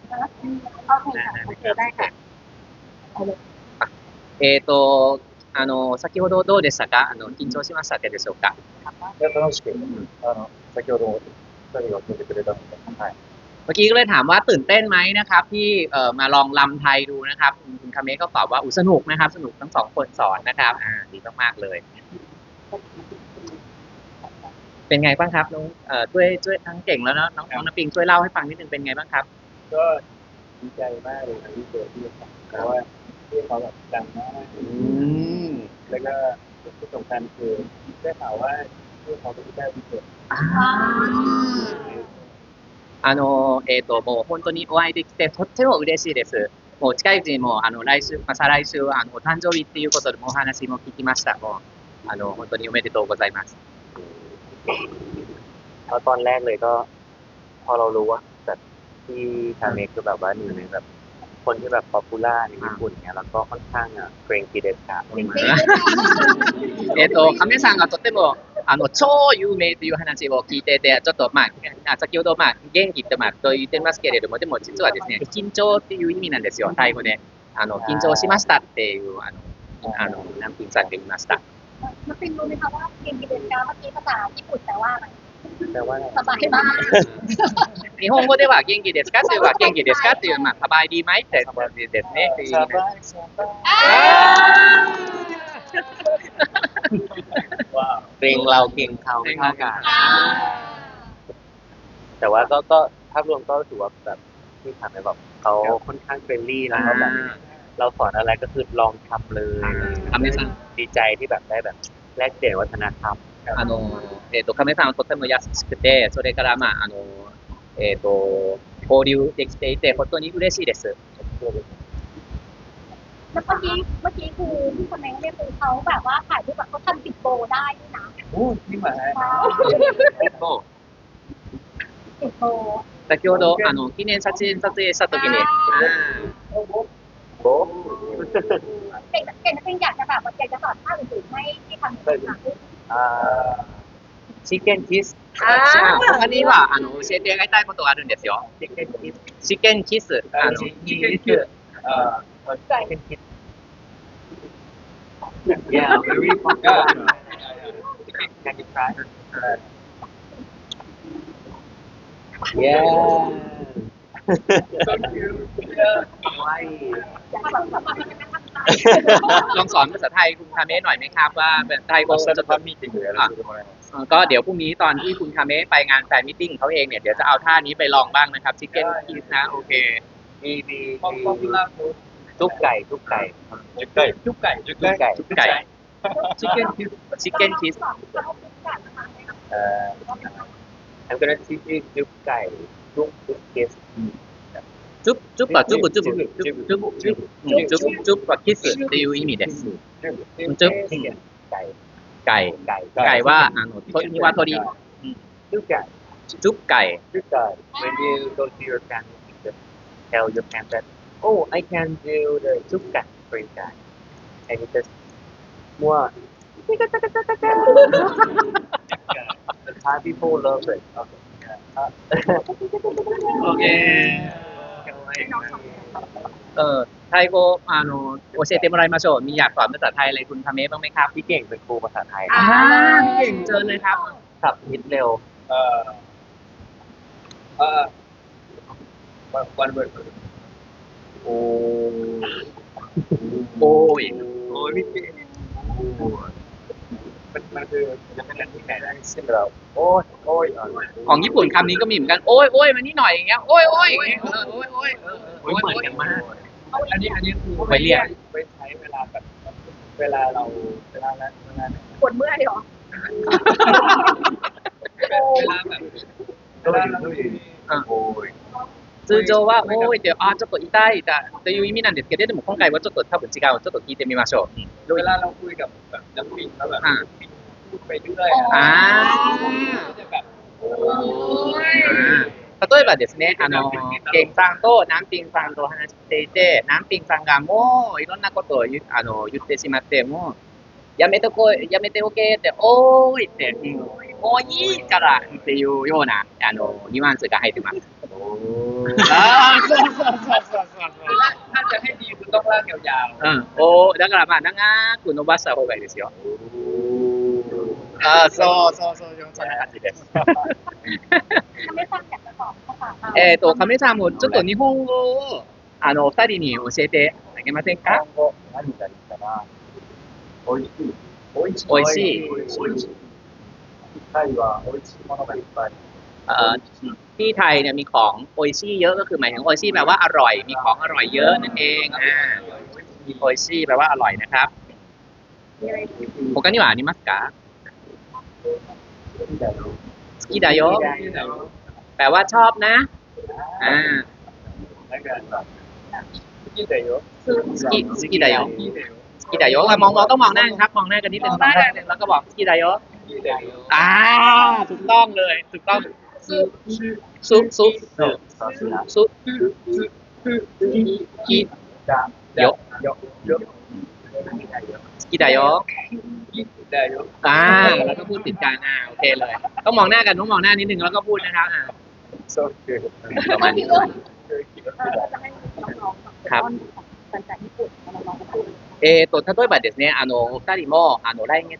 โอเคค่ะโอเคได้ค่ะเอาเลย先ほどどうでしたか緊張しましたでしょうかいや楽しく先ほども2人が組んでくれたのではいเมื่อกี้ก็เลยถามว่าตื่นเต้นไหมนะครับที่มาลองรำไทยดูนะครับคุณคาเมะก็ตอบว่าสนุกนะครับสนุกทั้ง2คนสอนนะครับดีมากๆเลยเป็นไงบ้างครับน้องช่วยทั้งเก่งแล้วเนาะน้องน้ำปิงช่วยเล่าให้ฟังนิดนึงเป็นไงบ้างครับก็ดีใจมากเลยที่เจอพี่เพราะว่าพี่เขาแบบดังมากแล้วก็ที่สำคัญคือได้ข่าวว่าพี่เขาเป็นได้พิเศษもう本当にお会いできてとっても嬉しいです。もう近いうちにも来週再来週お誕生日っていうことでもお話も聞きました。もう本当におめでとうございます。ตอนแรกเลยก็พอเรารู้ว่าแบบที่คาเมะคือแบบว่า1ในแบบคนที่แบบป๊อปปูล่าในญี่ปุ่นเนี่ยแล้วก็ค่อนข้างเกรงกีเดสค่ะ亀さんがとても超有名という話を聞いててちょっと先ほど元気ってと言ってますけれどもでも実はですね緊張っていう意味なんですよタイ語で緊張しましたっていうナンピンさんが言いましたมันเป็นรู้มั้ยคะว่าเกมกีเดสกาเมื่อกี้ภาษาญี่ปุ่นแปลว่าอะไรแต่ว่าสบายมาก日本語では元気ですかというは元気ですかというสบายดีไหมแต่ですねสบายว้าวเกรงเราเกรงเขาไม่เท่ากันแต่ว่าก็ภาพรวมก็ถือว่าแบบที่ทำให้แบบเขาค่อนข้างเฟรนลี่แล้วก็แบบเราสอนอะไรก็คือลองทำเลยทำได้ซะดีใจที่แบบได้แบบแลกเปลี่ยนวัฒนธรรม亀さんはとても優しくてそれから交流できていて本当に嬉しいですแล้วเมื่อกี้คือที่คอมเมนต์เนี่ยคือเขาแบบว่าถ่ายรูปแบบเขาทำติดโบได้ด้วยนะโอ้จริงเหรอติดโบ先ほど記念撮影した時にโบ๊ะเก่งจริงอยากจะแบบอยากจะสอนท่าอื่นๆให้ทำได้ค่ะชิคเก้นคิส他には教えてあげたいことがあるんですよチキンキスYeah, very popular. Can you try? Yeah. So cute. Why? ลองสอนภาษาไทยคุณคาเมะหน่อยมั้ยครับว่าเป็นไทยก็จะทำมีตติ้งก็เดี๋ยวพรุ่งนี้ตอนที่คุณคาเมะไปงานแฟนมีตติ้งเขาเองเนี่ยเดี๋ยวจะเอาท่านี้ไปลองบ้างนะครับชิคเก้นคิสนะโอเคมีทุกไก่ชิคเก้นคิสI'm gonna teach you ทุกไก่ทุกคิสจุ๊บはキスっていう意味ですจุ๊บไก่ว่า鶏จุ๊บไก่ When you go to your family just tell your parents that oh I can do the จุ๊บไก่for you guys and you just more the Thai people love it okay ไทยก็教えてもらいましょうมีอยากสอนภาษาไทยอะไรคุณคาเมะบ้างมั้ยครับพี่เก่งเป็นครูภาษาไทยพี่เก่งเชิญเลยครับครับนิดเร็วone word โอ้ยพี่เก่งมันคือจะเป็นที่ไหนได้ซึ่งเราโอ้ยของญี่ปุ่นคำนี้ก็มีเหมือนกันโอ้ยมานี่หน่อยอย่างเงี้ยโอ้ยเหมือนกันมากอันนี้คือไปเรียกไปใช้เวลาแบบเวลาเราปวดเมื่อยเหรอเวลาแบบโอ้ย通常は多いってちょっと痛いという意味なんですけれども今回はちょっと多分違うちょっと聞いてみましょうเวลาเราคุยกับแบบน้ำปิงแล้วแบบพูดไปเรื่อยจะแบบโอ้ย例えばですねケンさんとナンピンさんと話していてナンピンさんがもういろんなことを言ってしまってもやめておけっておーいってもういいからっていうようなニュアンスが入ってますそうถ้าจะให้ดีคุณต้องลากยาวおだからまあ長く伸ばした方がいいですよそうそんな感じですถ้าไม่ฟังอยากจะสอนภาษาไทย亀さんもちょっと日本語をお二人に教えてあげませんか何がいいかな美味しい美味しいタイは美味しいものがいっぱいที่ไทยเนี่ยมีของโออิชิเยอะก็คือหมายถึงโออิชิแปลว่าอร่อยมีของอร่อยเยอะนั่นเองโออิชิแปลว่าอร่อยนะครับ他にはありますか好きだよแปลว่าชอบนะ好きだよ好きだよ好きだよมองต้องมองหน้าครับมองหน้ากันนิดนึงแล้วก็บอก好きだよถูกต้องเลยถูกต้องซุกิだよ好きだよแล้วก็พูดติดกันโอเคเลยต้องมองหน้ากันต้องมองหน้านิดนึงแล้วก็พูดนะครับประมาณนี้จะให้น้องๆครับภาษาญี่ปุ่นน้องๆพูด例えばですねお二人も来月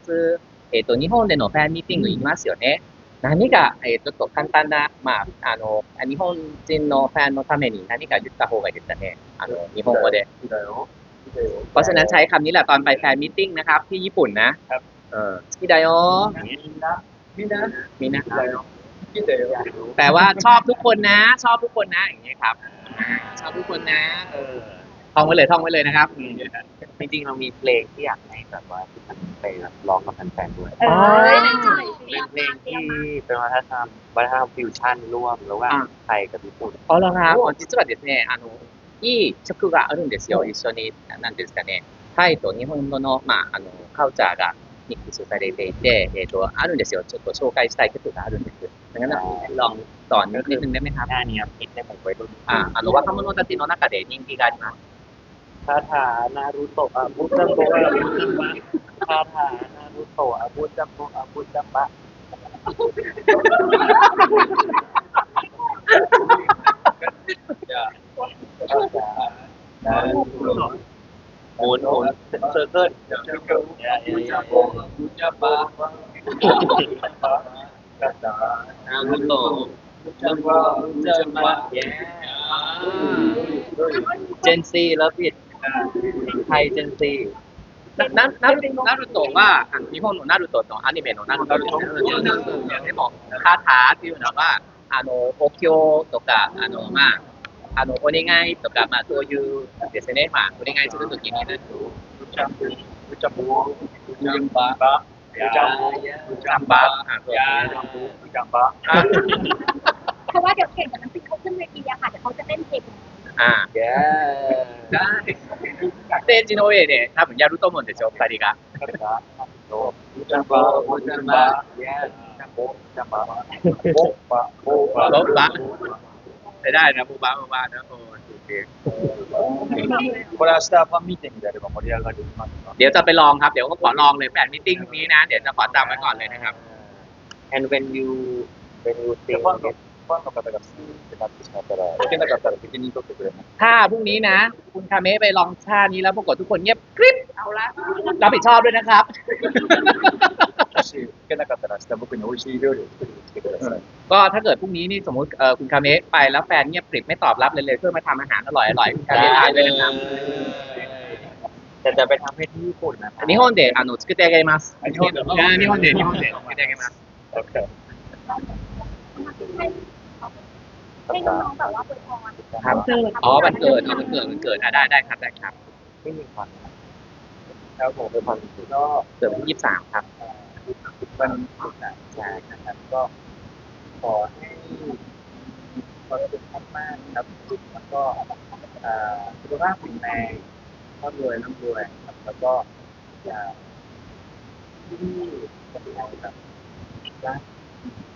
日本でのファンミーティング行きますよね何がちょっと簡単な日本人のファンのために何か言った方がいいですかね日本語でเพราะฉะนั้นใช้คำนี้แหละตอนไปแฟนมีตติ้งนะครับที่ญี่ปุ่นนะครับ好きだよみんなแปลว่าชอบทุกคนนะชอบทุกคนนะอย่างงี้ครับชอบทุกคนนะท่องไว้เลยนะครับจริงๆเรามีเพลงที่อยากให้แบบว่าทุกท่านไปร้องกับแฟนๆด้วยเป็นเพลงที่เป็นวัฒนธรรมฟิวชั่นร่วมระหว่างไทยกับญี่ปุ่นเหรอครับ実はですねいい曲があるんですよ一緒になんですかねタイと日本語のカルチャーがミックスされていてあるんですよちょっと紹介したい曲があるんですงั้นลองสอนนิดนึงได้มั้ยครับนี่คิดในหมู่วัยรุ่น若者たちの中で人気がありますคาถานารูโตะอาบุจัมโบะคาถานารูโตะอาบุจัมโบะอาบุจัมบะหมุนเซอร์เคิลเจนซีแล้วผิดไทยเจนซีนารูโตะは日本のナルトのアニメのナルトでもคาถาっていうのはお経とかお願いとかそういうですねお願いするときにジャンバเพราะว่าเดี๋ยวเก่งกับน้ำพริกเขาขึ้นเวทีค่ะเดี๋ยวเขาจะเล่นเพลงได้ステージの上で多分やると思うんですよ2人がジャンバได้นะบูบานะโอเคこれ明日ファンミーティングであれば盛り上がりますかเดี๋ยวจะไปลองครับเดี๋ยวก็ขอลองเลยแฟนมีตติ้งนี้นะเดี๋ยวจะขอจำไว้ก่อนเลยนะครับ and when you think ファンの方がスーってなってしまったらいけなかったら責任取ってくれますถ้าพรุ่งนี้นะคุณคาเมะไปลองท่านี้แล้วปรากฏทุกคนเงียบกริบเอาละรับผิดชอบด้วยนะครับもしいけなかったら明日僕に美味しい料理を作りに来てくださいก็ถ้าเกิดพรุ่งนี้นี่สมมุติคุณคาเมะไปแล้วแฟนเงียบกริบไม่ตอบรับเลยช่วยมาทำอาหารอร่อยๆคุณคาเมะทานด้วยนะครับแต่จะไปทำให้ที่ญี่ปุ่นนะ日本で作ってあげます日本で作ってあげますให้น้องๆแบบว่าอวยพรครับวันเกิดได้ครับไม่มีความครับผมเป็นความก็เกิดวันที่23ครับวันศุกร์ใช่ครับก็ขอให้ความสุขมากๆครับแล้วก็สุขภาพแข็งแรงร่ำรวยครับแล้วก็ที่แบบรัก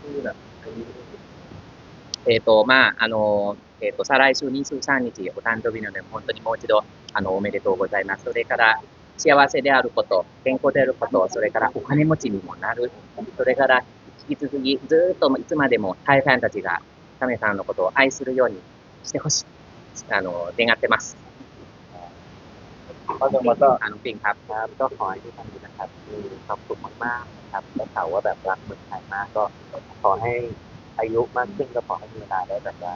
ที่แบบ再来週23日お誕生日なので本当にもう一度おめでとうございます。それから幸せであること、健康であること、それからお金持ちにもなる。それから引き続きずっといつまでもタイファンたちがカメさんのことを愛するようにしてほしい。願ってますก็จะมาก็ น้องปิงครับ ครับก็ขอให้ทุกท่านนะครับมีความสุขมากๆนะครับและข่าวว่าแบบรักเมืองไทยมากก็ขอให้อายุมากขึ้นก็ขอให้มีเวลาได้แบบว่า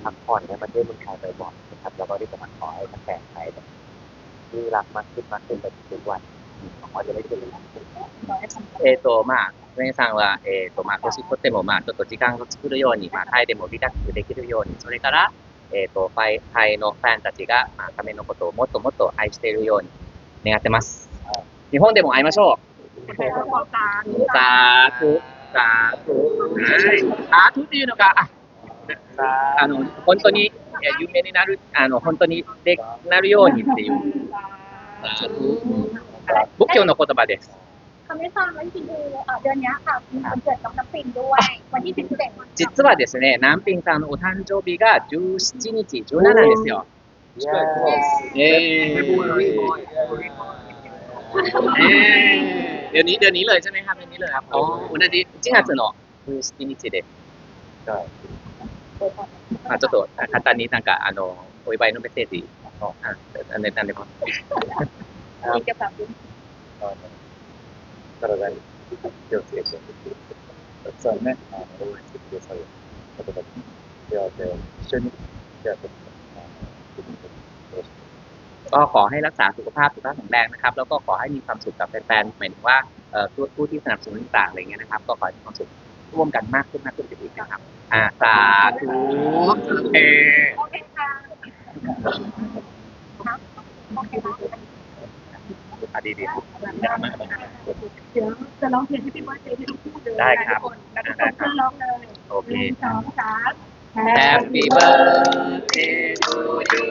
พักผ่อนได้มาเที่ยวเมืองไทยบ่อยๆนะครับแล้วก็ที่สำคัญขอให้แฟนไทยแบบที่รักมากขึ้นแบบทุกวันหวังว่าจะได้เจอกัน まあ皆さんはまあ年取ってもまあちょっと時間を作るようにまあタイでもリラックスできるようにそれからタイのファンたちがまあためのことをもっともっと愛しているように願ってます日本でも会いましょうสาธุสาธุสาธุっていうのが本当に有名になる本当にでなるようにっていうสาธุ仏教の言葉ですคำให้ฟังว่าจริงๆคือเดือนนี้ค่ะมีวันเกิดน้องน้ำปิงด้วยวันที่11実はですね南平さんのお誕生日が17日17ですよเดือนนี้เลยใช่ไหมครับเดือนนี้เลยครับอ๋อวันอาทิตย์1月の17日でちょっと簡単になんかお祝いのメッセージなんでもมีเกี่ยวกับ体に気をつけてそうね応援してくださる方々に手を一緒に手を取ってก็ขอให้รักษาสุขภาพแข็งแรงนะครับแล้วก็ขอให้มีความสุขกับแฟนๆหมายถึงว่าผู้ที่สนับสนุนต่างๆอะไรเงี้ยนะครับก็ขอให้มีความสุขร่วมกันมากขึ้นไปอีกนะครับสาธุโอเค โอเคค่ะโอเคค่ะ ดีๆ เดี๋ยวจะร้องเพลงที่พี่ว่าเจ๊ให้ทุกคู่เลย ได้ครับ แล้วทุกคนเพื่อนร้องเลย โอเค 1 2 3 Happy birthday to you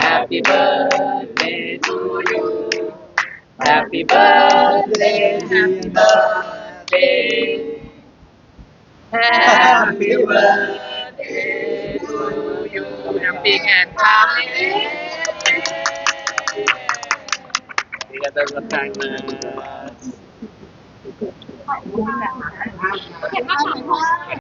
Happy birthday to you Happy birthday Happy birthday Happy birthday to you น้ำปิงแอนทามありがとうございます。ขอบคุณค่ะเห็นว่า